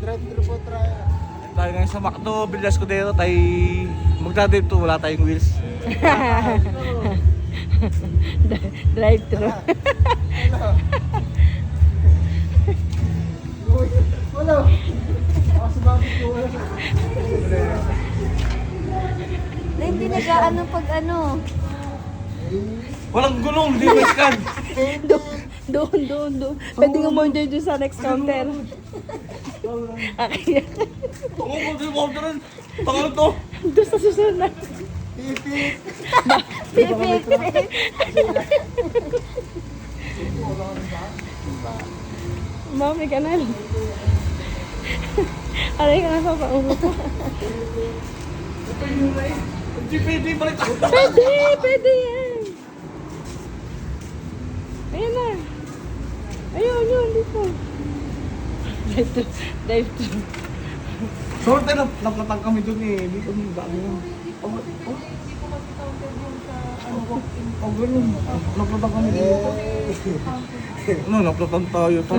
Drive-thru po try. Tayo ngayon sa McDo, Villas Cordero, tayo magdadrive to, wala tayong wheels. Drive-thru. Wala. Ako sumabit ko. Na hindi nag-ano pag ano. Walang gulong, hindi may scan. Doon. Pwede nga mo dyan sa next counter. Okay. Oo, mag-order rin. Tangal to. Doon sa susunod. Pipit. Pipit. Mami ka na. Aray ka na sa paulo ko. Hindi pwede, balik ako. Pwede yan. Ayan na. Ayun, dito. Drive-thru. Sorte, naplatang kami dun eh. Dito yung dami yun. Oh, ganun. Naplatang kami dito. Ano, naplatang tayo.